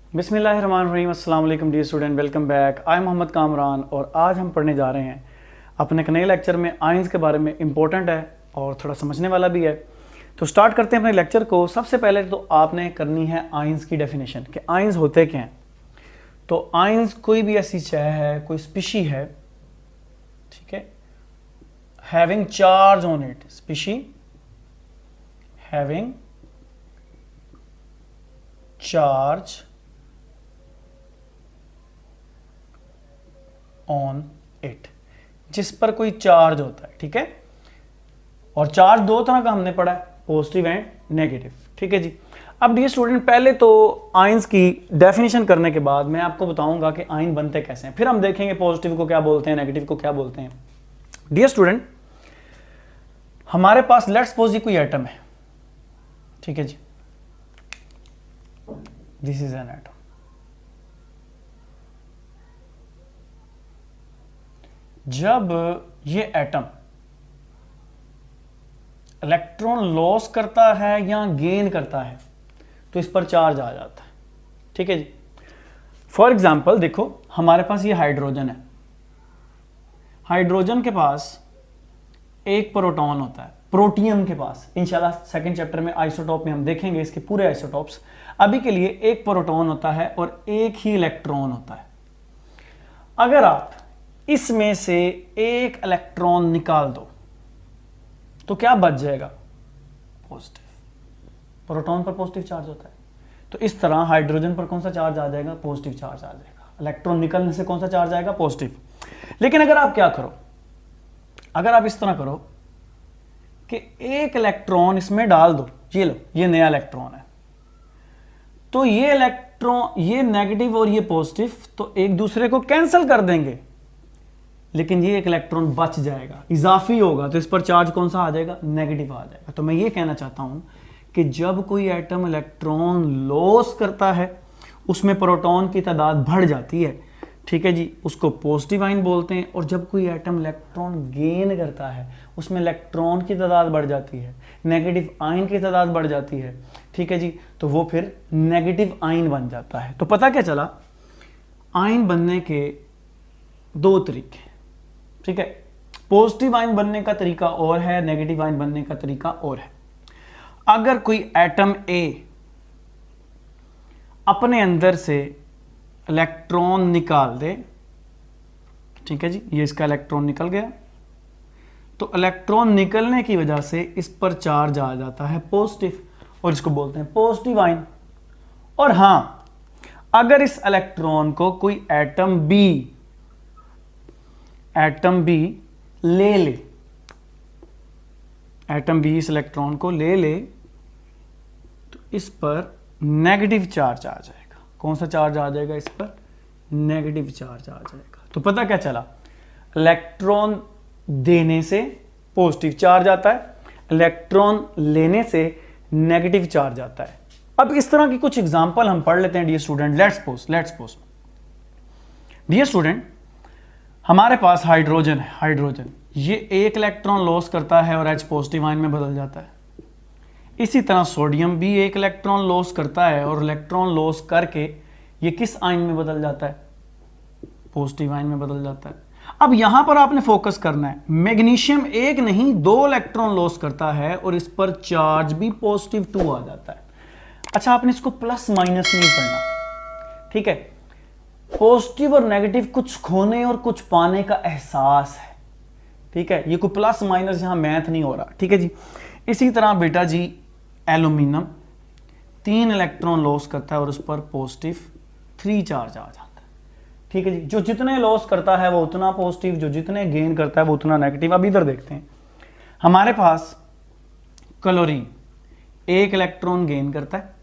बिस्मिल्लाहिर्रहमानिर्रहीम, अस्सलाम वालेकुम डियर स्टूडेंट, वेलकम बैक। आई मोहम्मद कामरान और आज हम पढ़ने जा रहे हैं अपने एक नए लेक्चर में आइंस के बारे में। इंपॉर्टेंट है और थोड़ा समझने वाला भी है। तो स्टार्ट करते हैं अपने लेक्चर को। सबसे पहले तो आपने करनी है आइंस की डेफिनेशन कि आइंस होते क्या हैं। तो आइंस कोई भी ऐसी चीज़ है, कोई स्पीशी है, ठीक है, having charge on it, species having charge on it, जिस पर कोई चार्ज होता है, ठीक है। और चार्ज दो तरह का हमने पढ़ा है, पॉजिटिव एंड नेगेटिव, ठीक है जी। अब डियर स्टूडेंट, पहले तो आइंस की डेफिनेशन करने के बाद मैं आपको बताऊंगा कि आइन बनते कैसे हैं, फिर हम देखेंगे पॉजिटिव को क्या बोलते हैं, नेगेटिव को क्या बोलते हैं। डियर स्टूडेंट, हमारे पास लेट्स सपोज कोई एटम है, ठीक है जी, दिस इज एन एटम। जब ये एटम इलेक्ट्रॉन लॉस करता है या गेन करता है तो इस पर चार्ज आ जाता है, ठीक है जी। फॉर एग्जाम्पल देखो, हमारे पास ये हाइड्रोजन है। हाइड्रोजन के पास एक प्रोटॉन होता है, प्रोटियम के पास इंशाल्लाह सेकंड चैप्टर में आइसोटॉप में हम देखेंगे इसके पूरे आइसोटॉप्स। अभी के लिए एक प्रोटॉन होता है और एक ही इलेक्ट्रॉन होता है। अगर आप इसमें से एक इलेक्ट्रॉन निकाल दो तो क्या बच जाएगा? पॉजिटिव। प्रोटॉन पर पॉजिटिव चार्ज होता है, तो इस तरह हाइड्रोजन पर कौन सा चार्ज आ जाएगा? पॉजिटिव चार्ज आ जाएगा। इलेक्ट्रॉन निकलने से कौन सा चार्ज आएगा? पॉजिटिव। लेकिन अगर आप क्या करो, अगर आप इस तरह करो कि एक इलेक्ट्रॉन इसमें डाल दो, ये लो, ये नया इलेक्ट्रॉन है, तो ये इलेक्ट्रॉन, ये नेगेटिव और ये पॉजिटिव तो एक दूसरे को कैंसिल कर देंगे, लेकिन ये एक इलेक्ट्रॉन बच जाएगा, इजाफी होगा, तो इस पर चार्ज कौन सा आ जाएगा? नेगेटिव आ जाएगा। तो मैं ये कहना चाहता हूं कि जब कोई एटम इलेक्ट्रॉन लॉस करता है उसमें प्रोटॉन की तादाद बढ़ जाती है, ठीक है जी, उसको पॉजिटिव आइन बोलते हैं। और जब कोई एटम इलेक्ट्रॉन गेन करता है उसमें इलेक्ट्रॉन की तादाद बढ़ जाती है, नेगेटिव आइन की तादाद बढ़ जाती है, ठीक है जी, तो वो फिर नेगेटिव आइन बन जाता है। तो पता क्या चला, आइन बनने के दो तरीके, ठीक है। पॉजिटिव आइन बनने का तरीका और है, नेगेटिव आइन बनने का तरीका और है। अगर कोई एटम ए अपने अंदर से इलेक्ट्रॉन निकाल दे, ठीक है जी, ये इसका इलेक्ट्रॉन निकल गया, तो इलेक्ट्रॉन निकलने की वजह से इस पर चार्ज आ जाता है पॉजिटिव, और इसको बोलते हैं पॉजिटिव आइन। और हां, अगर इस इलेक्ट्रॉन को कोई एटम बी ले ले, एटम बी इस इलेक्ट्रॉन को ले ले, तो इस पर नेगेटिव चार्ज आ जाएगा। कौन सा चार्ज आ जाएगा? इस पर नेगेटिव चार्ज आ जाएगा। तो पता क्या चला, इलेक्ट्रॉन देने से पॉजिटिव चार्ज आता है, इलेक्ट्रॉन लेने से नेगेटिव चार्ज आता है। अब इस तरह की कुछ एग्जांपल हम पढ़ लेते हैं dear student. Let's suppose dear student, हमारे पास हाइड्रोजन है। हाइड्रोजन ये एक इलेक्ट्रॉन लॉस करता है और H पॉजिटिव आयन में बदल जाता है। इसी तरह सोडियम भी एक इलेक्ट्रॉन लॉस करता है और इलेक्ट्रॉन लॉस करके ये किस आयन में बदल जाता है? पॉजिटिव आयन में बदल जाता है। अब यहां पर आपने फोकस करना है, मैग्नीशियम एक नहीं दो इलेक्ट्रॉन लॉस करता है और इस पर चार्ज भी पॉजिटिव 2 आ जाता है। अच्छा, आपने इसको प्लस माइनस नहीं पढ़ना, ठीक है। पॉजिटिव और नेगेटिव कुछ खोने और कुछ पाने का एहसास है, ठीक है। ये कोई प्लस माइनस यहां मैथ नहीं हो रहा, ठीक है जी। इसी तरह बेटा जी, एल्यूमिनियम 3 इलेक्ट्रॉन लॉस करता है और उस पर पॉजिटिव 3 चार्ज आ जाता है, ठीक है जी। जो जितने लॉस करता है वो उतना पॉजिटिव, जो जितने गेन करता है वो उतना नेगेटिव। अब इधर देखते हैं, हमारे पास क्लोरीन एक इलेक्ट्रॉन गेन करता है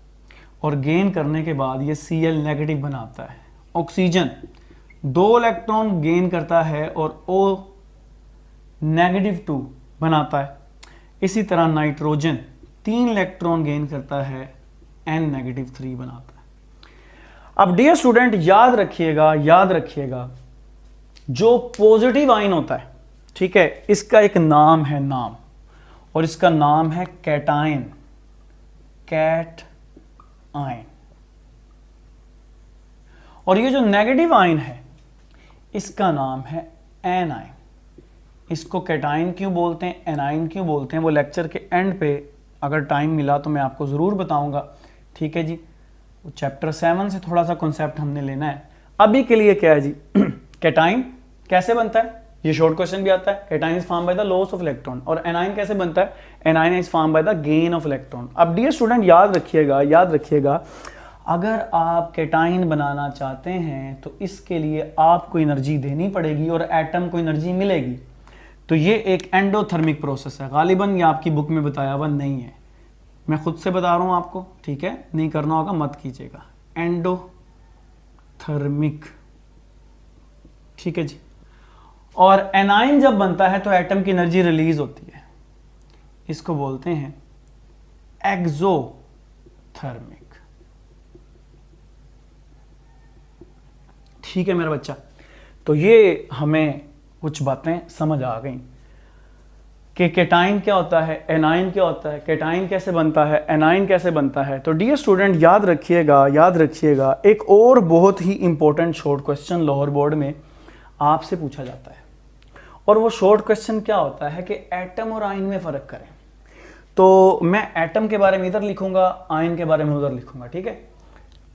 और गेन करने के बाद ये Cl नेगेटिव बनाता है। ऑक्सीजन 2 इलेक्ट्रॉन गेन करता है और O नेगेटिव 2 बनाता है। इसी तरह नाइट्रोजन 3 इलेक्ट्रॉन गेन करता है, N नेगेटिव 3 बनाता है। अब डियर स्टूडेंट याद रखिएगा, जो पॉजिटिव आयन होता है, ठीक है, इसका एक नाम है, नाम, और इसका नाम है कैटायन, कैट आयन। और ये जो नेगेटिव आयन है इसका नाम है एनाइन। इसको कैटाइन क्यों बोलते हैं, एनाइन क्यों बोलते हैं, वो लेक्चर के एंड पे अगर टाइम मिला तो मैं आपको ज़रूर बताऊंगा। ठीक है जी, चैप्टर 7 से थोड़ा सा कॉन्सेप्ट हमने लेना है। अभी के लिए क्या है जी, कैटाइन कैसे बनता है, ये शॉर्ट क्वेश्चन भी आता है। Cation is form by the loss of electron. और एनाइन कैसे बनता है, A9 is form by the gain of electron. अब डियर स्टूडेंट याद रखिएगा, अगर आप कैटाइन बनाना चाहते हैं तो इसके लिए आपको एनर्जी देनी पड़ेगी और एटम को एनर्जी मिलेगी। तो ये एक एंडोथर्मिक प्रोसेस है। गालिबन ये आपकी बुक में बताया हुआ नहीं है, मैं खुद से बता रहा हूं आपको। ठीक है, नहीं करना होगा मत कीजिएगा। एंडोथर्मिक, ठीक है जी। और एनाइन जब बनता है तो एटम की एनर्जी रिलीज होती है, इसको बोलते हैं एक्सोथर्मिक। ठीक है मेरा बच्चा, तो ये हमें कुछ बातें समझ आ गई कि कैटाइन क्या होता है, एनाइन क्या होता है, कैटाइन कैसे बनता है, एनाइन कैसे बनता है। तो डियर स्टूडेंट याद रखिएगा एक और बहुत ही important short question lower board में आपसे पूछा जाता है। और वो शॉर्ट क्वेश्चन क्या होता है कि एटम और आयन में फ़र्क करें। तो मैं एटम के बारे में इधर लिखूंगा, आयन के बारे में उधर लिखूंगा, ठीक है,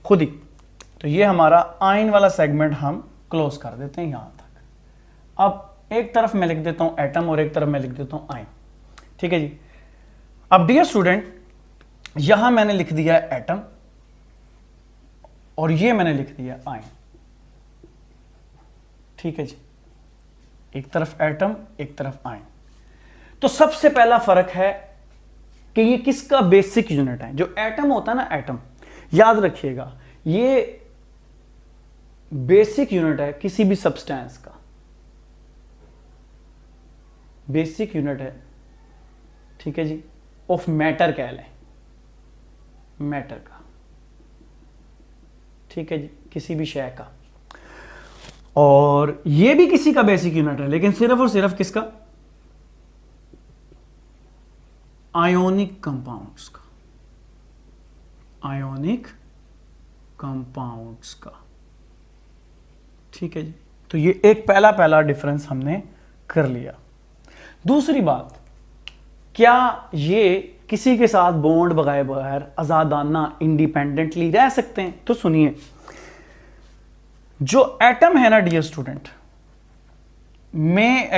खुद ही। तो ये हमारा आयन वाला सेगमेंट हम क्लोज कर देते हैं यहां तक। अब एक तरफ मैं लिख देता हूं एटम और एक तरफ मैं लिख देता हूं आयन। ठीक है जी। अब डियर स्टूडेंट यहां मैंने लिख दिया है एटम और ये मैंने लिख दिया आयन। ठीक है जी, एक तरफ एटम एक तरफ आयन। तो सबसे पहला फर्क है कि ये किसका बेसिक यूनिट है। जो एटम होता है ना, एटम याद रखिएगा ये बेसिक यूनिट है किसी भी सब्सटेंस का, बेसिक यूनिट है। ठीक है जी, ऑफ मैटर कह लें, मैटर का। ठीक है जी, किसी भी शय का। और ये भी किसी का बेसिक यूनिट है, लेकिन सिर्फ और सिर्फ किसका, आयोनिक कंपाउंड्स का, आयोनिक कंपाउंड्स का। ठीक है जी, तो ये एक पहला डिफरेंस हमने कर लिया। दूसरी बात, क्या ये किसी के साथ बॉन्ड लगाए बगैर आजादाना इंडिपेंडेंटली रह सकते हैं? तो सुनिए, जो एटम है ना डियर स्टूडेंट, में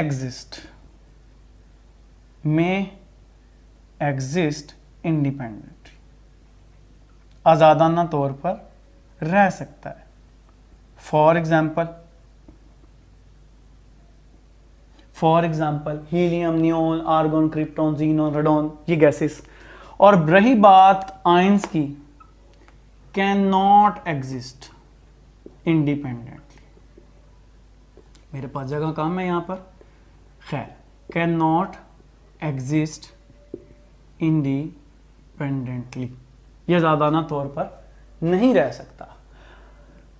एग्जिस्ट इंडिपेंडेंटली, आजादाना तौर पर रह सकता है। For example helium, neon, argon, krypton, xenon, radon, ये गैसेस। और रही बात आयंस की, कैन नॉट एग्जिस्ट इंडिपेंडेंटली। मेरे पास जगह कम है यहां पर, खैर, कैन नॉट एग्जिस्ट इंडिपेंडेंटली, यह आजादाना तौर पर नहीं रह सकता।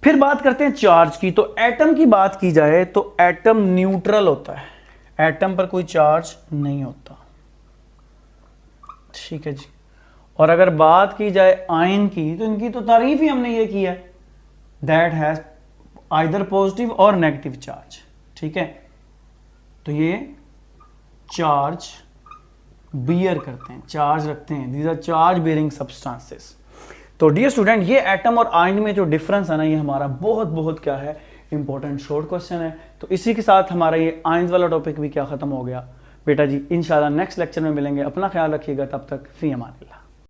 फिर बात करते हैं चार्ज की। तो एटम की बात की जाए तो एटम न्यूट्रल होता है, एटम पर कोई चार्ज नहीं होता। ठीक है जी। और अगर बात की जाए आयन की, तो इनकी तो तारीफ ही हमने ये की है, दैट हैज आइदर पॉजिटिव और नेगेटिव चार्ज। ठीक है, तो ये चार्ज बियर करते हैं, चार्ज रखते हैं, these are charge bearing substances. तो डियर स्टूडेंट ये एटम और आयन में जो डिफरेंस है ना, ये हमारा बहुत क्या है, इंपॉर्टेंट शॉर्ट क्वेश्चन है। तो इसी के साथ हमारा ये आयंस वाला टॉपिक भी क्या खत्म हो गया बेटा जी। इंशाल्लाह नेक्स्ट लेक्चर में मिलेंगे। अपना ख्याल रखिएगा, तब तक फी अमान अल्लाह।